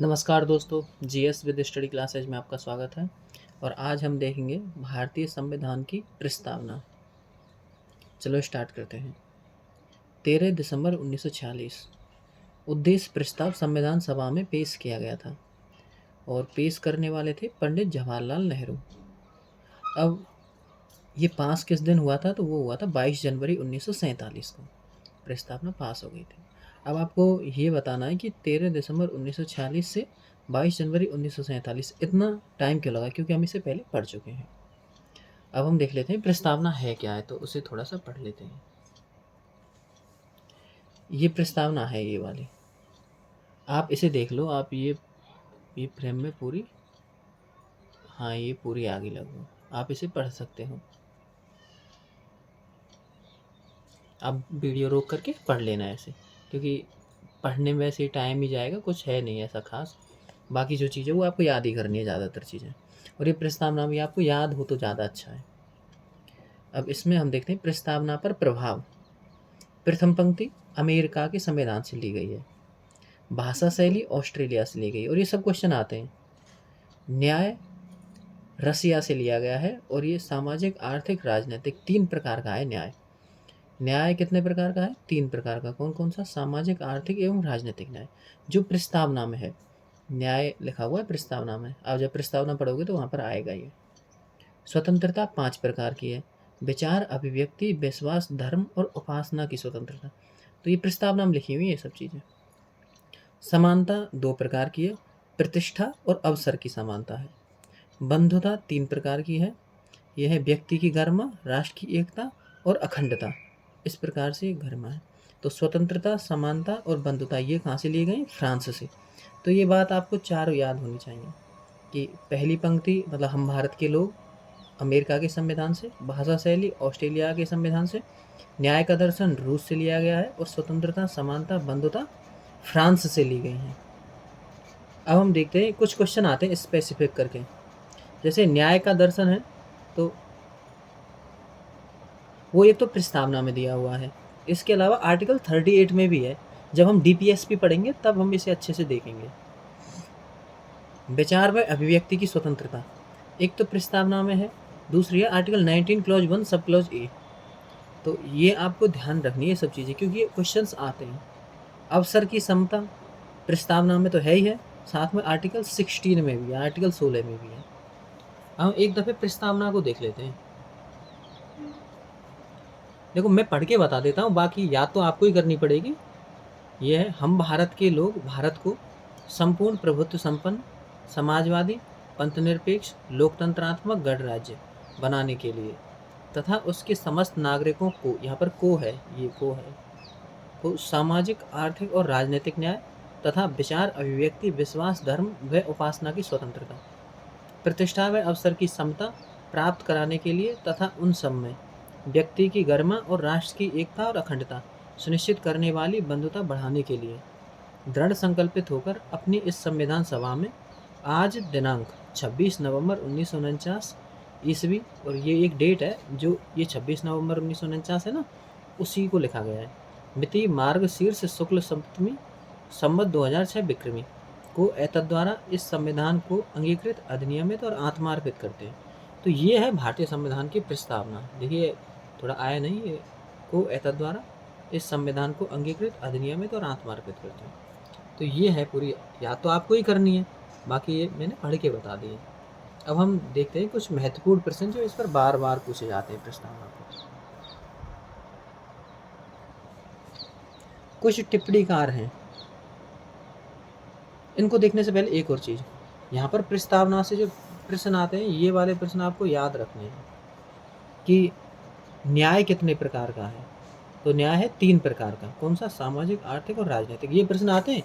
नमस्कार दोस्तों, GS with study classes में आपका स्वागत है। और आज हम देखेंगे भारतीय संविधान की प्रस्तावना। चलो स्टार्ट करते हैं। 13 दिसंबर 1946 उद्देश्य प्रस्ताव संविधान सभा में पेश किया गया था और पेश करने वाले थे पंडित जवाहरलाल नेहरू। अब ये पास किस दिन हुआ था? तो वो हुआ था 22 जनवरी 1947 को प्रस्तावना पास हो गई थी। अब आपको ये बताना है कि 13 दिसंबर 1946 से 22 जनवरी 1947 इतना टाइम क्यों लगा, क्योंकि हम इसे पहले पढ़ चुके हैं। अब हम देख लेते हैं प्रस्तावना है क्या है, तो उसे थोड़ा सा पढ़ लेते हैं। ये प्रस्तावना है ये वाली, आप इसे देख लो। आप ये फ्रेम में पूरी, हाँ ये पूरी आगे लगो, आप इसे पढ़ सकते हो। आप वीडियो रोक करके पढ़ लेना ऐसे, क्योंकि पढ़ने में वैसे टाइम ही जाएगा, कुछ है नहीं ऐसा खास। बाकी जो चीज़ें वो आपको याद ही करनी है ज़्यादातर चीज़ें, और ये प्रस्तावना भी आपको याद हो तो ज़्यादा अच्छा है। अब इसमें हम देखते हैं प्रस्तावना पर प्रभाव। प्रथम पंक्ति अमेरिका के संविधान से ली गई है। भाषा शैली ऑस्ट्रेलिया से ली गई, और ये सब क्वेश्चन आते हैं। न्याय रसिया से लिया गया है, और ये सामाजिक आर्थिक राजनीतिक 3 प्रकार का है न्याय। न्याय कितने प्रकार का है? 3 प्रकार का। कौन कौन सा? सामाजिक, आर्थिक एवं राजनीतिक न्याय, जो प्रस्तावना में है। न्याय लिखा हुआ है प्रस्तावना में, आप जब प्रस्तावना पढ़ोगे तो वहाँ पर आएगा ये। स्वतंत्रता 5 प्रकार की है। विचार, अभिव्यक्ति, विश्वास, धर्म और उपासना की स्वतंत्रता, तो ये प्रस्तावना में लिखी हुई है ये सब चीज़ें। समानता 2 प्रकार की है। प्रतिष्ठा और अवसर की समानता है। बंधुता 3 प्रकार की है। यह है व्यक्ति की गरिमा, राष्ट्र की एकता और अखंडता। इस प्रकार से गरिमा है। तो स्वतंत्रता, समानता और बंधुता ये कहाँ से लिए गए? फ्रांस से। तो ये बात आपको चारों याद होनी चाहिए कि पहली पंक्ति मतलब हम भारत के लोग अमेरिका के संविधान से, भाषा शैली ऑस्ट्रेलिया के संविधान से, न्याय का दर्शन रूस से लिया गया है, और स्वतंत्रता, समानता, बंधुता फ्रांस से ली गई हैं। अब हम देखते हैं कुछ क्वेश्चन आते हैं स्पेसिफिक करके। जैसे न्याय का दर्शन है, तो वो एक तो प्रस्तावना में दिया हुआ है। इसके अलावा आर्टिकल 38 में भी है। जब हम डीपीएसपी पढ़ेंगे तब हम इसे अच्छे से देखेंगे। विचार व अभिव्यक्ति की स्वतंत्रता एक तो प्रस्तावना में है, दूसरी है article 19 clause 1 sub clause A. तो ये आपको ध्यान रखनी है सब चीज़ें, क्योंकि ये क्वेश्चंस आते हैं। अवसर की समता प्रस्तावना में तो है ही है, साथ में आर्टिकल 16 में भी है, आर्टिकल 16 में भी है। हम एक दफ़े प्रस्तावना को देख लेते हैं। देखो मैं पढ़ के बता देता हूँ, बाकी याद तो आपको ही करनी पड़ेगी। ये है, हम भारत के लोग भारत को संपूर्ण प्रभुत्व संपन्न, समाजवादी, पंथनिरपेक्ष, लोकतंत्रात्मक गणराज्य बनाने के लिए तथा उसके समस्त नागरिकों को, यहाँ पर को है, ये को है, को सामाजिक, आर्थिक और राजनीतिक न्याय तथा विचार, अभिव्यक्ति, विश्वास, धर्म व उपासना की स्वतंत्रता, प्रतिष्ठा व अवसर की समता प्राप्त कराने के लिए तथा उन सब में व्यक्ति की गरिमा और राष्ट्र की एकता और अखंडता सुनिश्चित करने वाली बंधुता बढ़ाने के लिए दृढ़ संकल्पित होकर अपनी इस संविधान सभा में आज दिनांक 26 नवंबर 1949 ईस्वी, और ये एक डेट है जो ये 26 नवंबर 1949 है ना, उसी को लिखा गया है। मिति मार्ग शीर्ष शुक्ल सप्तमी संवत 2006 विक्रमी को एतद्वारा इस संविधान को अंगीकृत, अधिनियमित और आत्मार्पित करते हैं। तो ये है भारतीय संविधान की प्रस्तावना। देखिए थोड़ा आया नहीं, ये को एतद्वारा इस संविधान को अंगीकृत, अधिनियमित और आत्मार्पित करते हैं। तो ये है पूरी, याद तो आपको ही करनी है, बाकी ये मैंने पढ़ के बता दिए। अब हम देखते हैं कुछ महत्वपूर्ण प्रश्न जो इस पर बार बार पूछे जाते हैं प्रस्तावना पर। कुछ टिप्पणीकार हैं, इनको देखने से पहले एक और चीज़, यहाँ पर प्रस्तावना से जो प्रश्न आते हैं ये वाले प्रश्न आपको याद रखने हैं कि न्याय कितने प्रकार का है। तो न्याय है 3 प्रकार का। कौन सा? सामाजिक, आर्थिक और राजनीतिक। ये प्रश्न आते हैं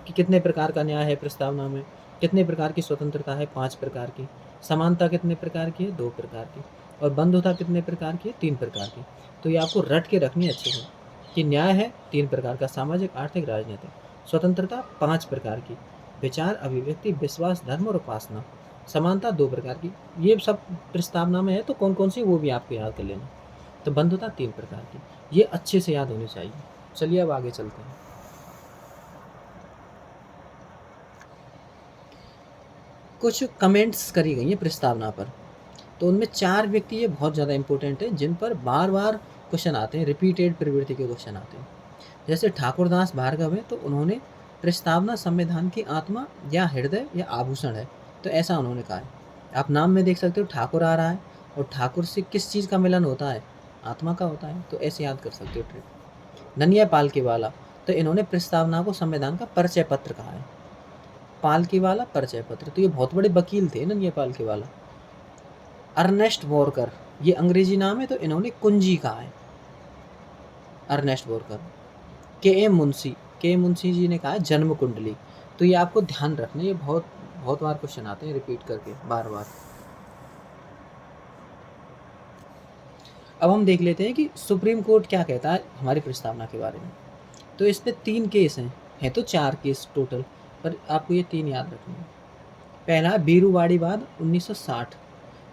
कि कितने प्रकार का न्याय है प्रस्तावना में, कितने प्रकार की स्वतंत्रता है? 5 प्रकार की। समानता कितने प्रकार की है? 2 प्रकार की। और बंधुता कितने प्रकार की है? 3 प्रकार की। तो ये आपको रट के रखनी है अच्छे से कि न्याय है 3 प्रकार का, सामाजिक, आर्थिक, राजनीतिक। स्वतंत्रता 5 प्रकार की। विचार, अभिव्यक्ति, विश्वास, धर्म और उपासना। समानता 2 प्रकार की। ये सब प्रस्तावना में है, तो कौन कौन सी वो भी आपको याद कर लेना। तो बंधुता 3 प्रकार की, ये अच्छे से याद होनी चाहिए। चलिए अब आगे चलते हैं। कुछ कमेंट्स करी गई हैं प्रस्तावना पर, तो उनमें 4 व्यक्ति ये बहुत ज़्यादा इम्पोर्टेंट है जिन पर बार-बार क्वेश्चन आते हैं, रिपीटेड प्रवृत्ति के क्वेश्चन आते हैं। जैसे ठाकुरदास भार्गव हैं, तो उन्होंने प्रस्तावना संविधान की आत्मा या हृदय या आभूषण है, तो ऐसा उन्होंने कहा है। आप नाम में देख सकते हो ठाकुर आ रहा है, और ठाकुर से किस चीज़ का मिलन होता है? आत्मा का होता है, तो ऐसे याद कर सकते हो ट्रिक। ननिया पालकीवाला, तो इन्होंने प्रस्तावना को संविधान का परिचय पत्र कहा है। पालकीवाला परिचय पत्र, तो ये बहुत बड़े वकील थे ननिया पालकीवाला। अर्नेस्ट वॉरकर, ये अंग्रेजी नाम है, तो इन्होंने कुंजी कहा है, अर्नेस्ट वॉरकर। के एम मुंशी जी ने कहा है जन्म कुंडली, तो ये आपको ध्यान रखना, ये बहुत बहुत बार क्वेश्चन आते हैं रिपीट करके बार बार। अब हम देख लेते हैं कि सुप्रीम कोर्ट क्या कहता है हमारी प्रस्तावना के बारे में। तो इस पे 3 केस हैं तो 4 केस टोटल, पर आपको ये 3 याद रखने हैं। पहला बीरूवाड़ी वाद 1960,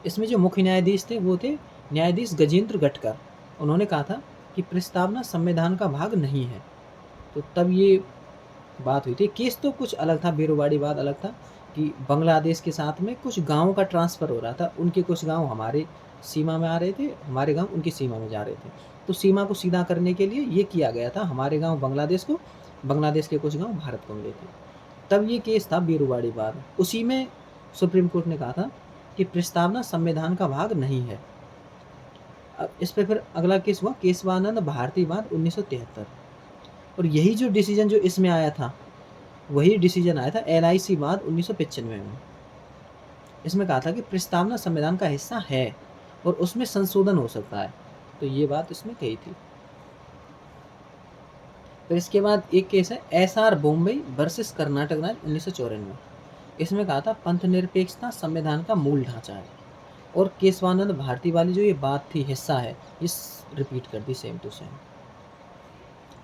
इसमें जो मुख्य न्यायाधीश थे वो थे न्यायाधीश गजेंद्र गटकर। उन्होंने कहा था कि प्रस्तावना संविधान का भाग नहीं है, तो तब ये बात हुई थी। केस तो कुछ अलग था, बीरूवाड़ी वाद अलग था कि बांग्लादेश के साथ में कुछ गाँवों का ट्रांसफ़र हो रहा था, उनके कुछ गाँव हमारे सीमा में आ रहे थे, हमारे गाँव उनकी सीमा में जा रहे थे, तो सीमा को सीधा करने के लिए ये किया गया था, हमारे गाँव बांग्लादेश को, बांग्लादेश के कुछ गाँव भारत को मिले थे। तब ये केस था बीरूवाड़ी वाद। उसी में सुप्रीम कोर्ट ने कहा था कि प्रस्तावना संविधान का भाग नहीं है। अब इस पे फिर अगला केस हुआ केशवानंद भारती वाद 1973, और यही जो डिसीजन जो इसमें आया था वही डिसीजन आया था LIC वाद 1995 में। इसमें कहा था कि प्रस्तावना संविधान का हिस्सा है और उसमें संशोधन हो सकता है, तो ये बात इसमें कही थी। फिर इसके बाद एक केस है SR बॉम्बे वर्सेस कर्नाटक राज्य 1994। इसमें कहा था पंथ निरपेक्षता संविधान का मूल ढांचा है, और केशवानंद भारती वाली जो ये बात थी हिस्सा है, इस रिपीट कर दी सेम टू सेम।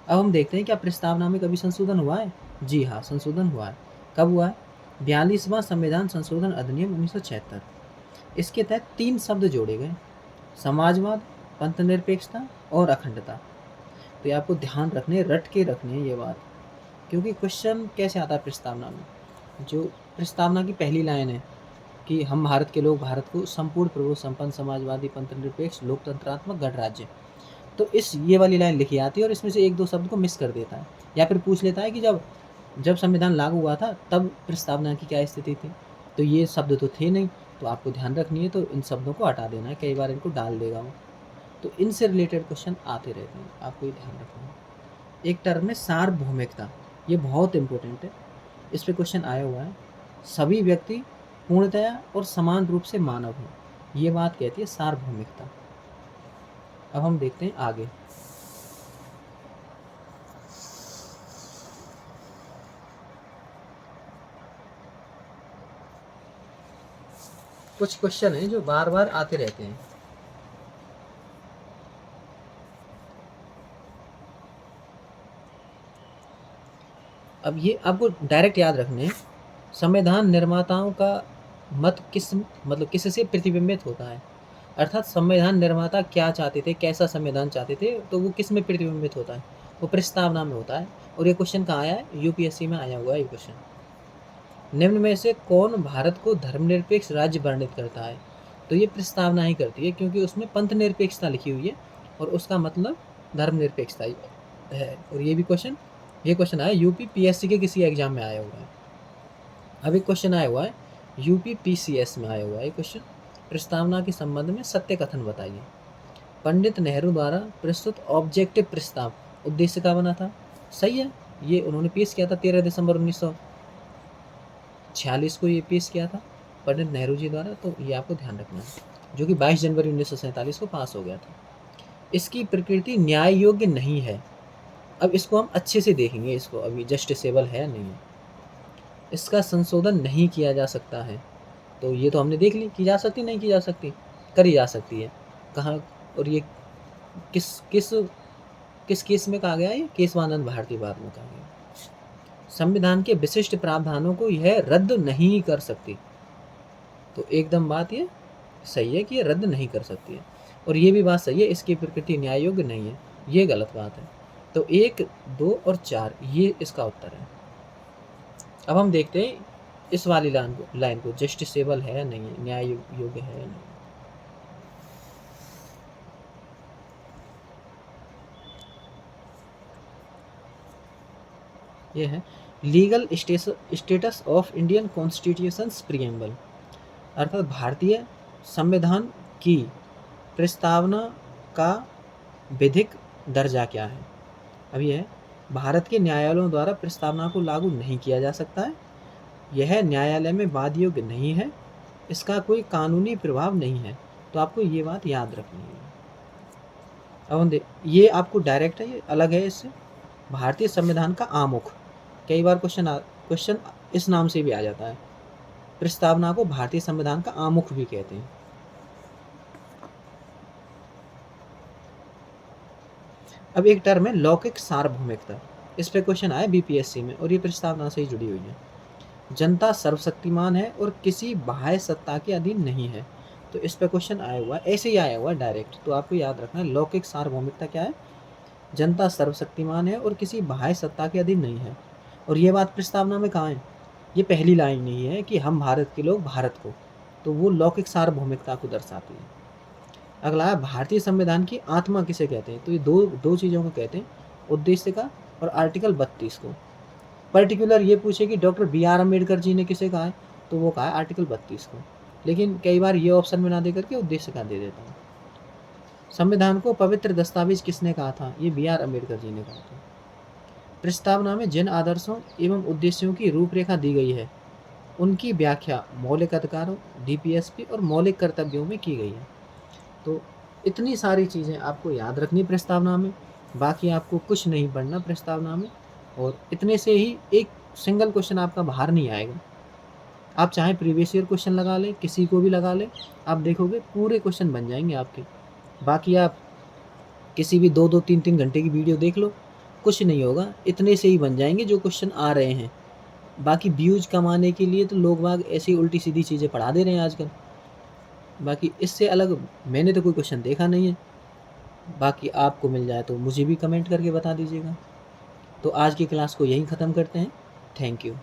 अब हम देखते हैं क्या प्रस्तावना में कभी संशोधन हुआ है? जी हाँ, संशोधन हुआ है। कब हुआ है? 42वां संविधान संशोधन अधिनियम 1976। इसके तहत 3 शब्द जोड़े गए, समाजवाद, पंथ निरपेक्षता और अखंडता। तो ये आपको ध्यान रखने, रट के रखने ये बात, क्योंकि क्वेश्चन कैसे आता है प्रस्तावना में। जो प्रस्तावना की पहली लाइन है कि हम भारत के लोग भारत को संपूर्ण प्रभु संपन्न समाजवादी पंथ निरपेक्ष लोकतंत्रात्मक गणराज्य, तो इस ये वाली लाइन लिखी आती है और इसमें से 1-2 शब्द को मिस कर देता है, या फिर पूछ लेता है कि जब संविधान लागू हुआ था तब प्रस्तावना की क्या स्थिति थी, तो ये शब्द तो थे नहीं, तो आपको ध्यान रखनी है, तो इन शब्दों को हटा देना है, कई बार इनको डाल देगा वो। तो इनसे रिलेटेड क्वेश्चन आते रहते हैं, आपको ये ध्यान रखना है। एक टर्म है सार्वभौमिकता, ये बहुत इंपॉर्टेंट है, इस पे क्वेश्चन आया हुआ है। सभी व्यक्ति पूर्णतया और समान रूप से मानव हैं, ये बात कहती है सार्वभौमिकता। अब हम देखते हैं आगे। कुछ क्वेश्चन हैं जो बार बार आते रहते हैं। अब ये आपको डायरेक्ट याद रखने हैं, संविधान निर्माताओं का मत किससे प्रतिबिंबित होता है, अर्थात संविधान निर्माता क्या चाहते थे, कैसा संविधान चाहते थे, तो वो किस में प्रतिबिंबित होता है? वो प्रस्तावना में होता है। और ये क्वेश्चन कहाँ आया है? UPSC में आया हुआ है ये क्वेश्चन। निम्न में से कौन भारत को धर्मनिरपेक्ष राज्य वर्णित करता है? तो ये प्रस्तावना ही करती है, क्योंकि उसमें पंथ निरपेक्षता लिखी हुई है और उसका मतलब धर्मनिरपेक्षता ही है। और ये क्वेश्चन आया UPPSC के किसी एग्जाम में आया हुआ है। अब एक क्वेश्चन आया हुआ है UPPCS में आया हुआ है क्वेश्चन, प्रस्तावना के संबंध में सत्य कथन बताइए। पंडित नेहरू द्वारा प्रस्तुत ऑब्जेक्टिव प्रस्ताव उद्देश्य का बना था, सही है, ये उन्होंने पेश किया था 13 दिसंबर 1946 को ये पेश किया था पंडित नेहरू जी द्वारा, तो ये आपको ध्यान रखना है, जो कि 22 जनवरी 1947 को पास हो गया था। इसकी प्रकृति न्याय योग्य नहीं है। अब इसको हम अच्छे से देखेंगे, इसको अभी जस्टिसेबल है नहीं है। इसका संशोधन नहीं किया जा सकता है, तो ये तो हमने देख ली, की जा सकती नहीं की जा सकती, करी जा सकती है। कहाँ, और ये किस किस किस केस में कहा गया है? ये केशवानंद भारती वाद में कहा गया। संविधान के विशिष्ट प्रावधानों को यह रद्द नहीं कर सकती, तो एकदम बात ये सही है कि ये रद्द नहीं कर सकती है। और ये भी बात सही है, इसकी प्रकृति न्याय योग्य नहीं है, ये गलत बात है। तो 1, 2 और 4 ये इसका उत्तर है। अब हम देखते हैं इस वाली लाइन को जस्टिसेबल है या नहीं है, न्याय योग्य है या नहीं। ये है legal status of Indian constitutions preamble, अर्थात भारतीय संविधान की प्रस्तावना का विधिक दर्जा क्या है। अब यह है भारत के न्यायालयों द्वारा प्रस्तावना को लागू नहीं किया जा सकता है, यह न्यायालय में वाद योग्य नहीं है, इसका कोई कानूनी प्रभाव नहीं है। तो आपको ये बात याद रखनी है। अब हम ये आपको डायरेक्ट है, ये अलग है इससे। भारतीय संविधान का आमुख, कई बार क्वेश्चन इस नाम से भी आ जाता है, प्रस्तावना को भारतीय संविधान का आमुख भी कहते हैं। अब एक टर्म है लौकिक सार्वभौमिकता, इस पे क्वेश्चन आया बीपीएससी में और ये प्रस्तावना से ही जुड़ी हुई है। जनता सर्वशक्तिमान है और किसी बाह्य सत्ता के अधीन नहीं है, तो इस पे क्वेश्चन आया हुआ ऐसे ही आया हुआ डायरेक्ट। तो आपको याद रखना है लौकिक सार्वभौमिकता क्या है, जनता सर्वशक्तिमान है और किसी बाह्य सत्ता के अधीन नहीं है। और ये बात प्रस्तावना में कहाँ है, ये पहली लाइन नहीं है कि हम भारत के लोग भारत को, तो वो लौकिक सार्वभौमिकता को दर्शाती है। अगला है भारतीय संविधान की आत्मा किसे कहते हैं, तो ये दो चीज़ों को कहते हैं, उद्देश्य का और आर्टिकल 32 को। पर्टिकुलर ये पूछे कि डॉक्टर BR अम्बेडकर जी ने किसे कहा है, तो वो कहा है आर्टिकल 32 को, लेकिन कई बार ये ऑप्शन में ना दे करके उद्देश्य का दे देता हूँ। संविधान को पवित्र दस्तावेज किसने कहा था, ये BR अम्बेडकर जी ने कहा था। प्रस्तावना में जिन आदर्शों एवं उद्देश्यों की रूपरेखा दी गई है उनकी व्याख्या मौलिक अधिकारों, DPSP और मौलिक कर्तव्यों में की गई है। तो इतनी सारी चीज़ें आपको याद रखनी प्रस्तावना में, बाकी आपको कुछ नहीं पढ़ना प्रस्तावना में, और इतने से ही एक सिंगल क्वेश्चन आपका बाहर नहीं आएगा। आप चाहे प्रीवियस ईयर क्वेश्चन लगा लें, किसी को भी लगा लें, आप देखोगे पूरे क्वेश्चन बन जाएंगे आपके। बाकी आप किसी भी 2-2, 3-3 घंटे की वीडियो देख लो, कुछ नहीं होगा, इतने से ही बन जाएंगे जो क्वेश्चन आ रहे हैं। बाकी व्यूज कमाने के लिए तो लोग बाग ऐसी उल्टी सीधी चीज़ें पढ़ा दे रहे हैं आजकल, बाकी इससे अलग मैंने तो कोई क्वेश्चन देखा नहीं है। बाकी आपको मिल जाए तो मुझे भी कमेंट करके बता दीजिएगा। तो आज की क्लास को यहीं ख़त्म करते हैं। Thank you.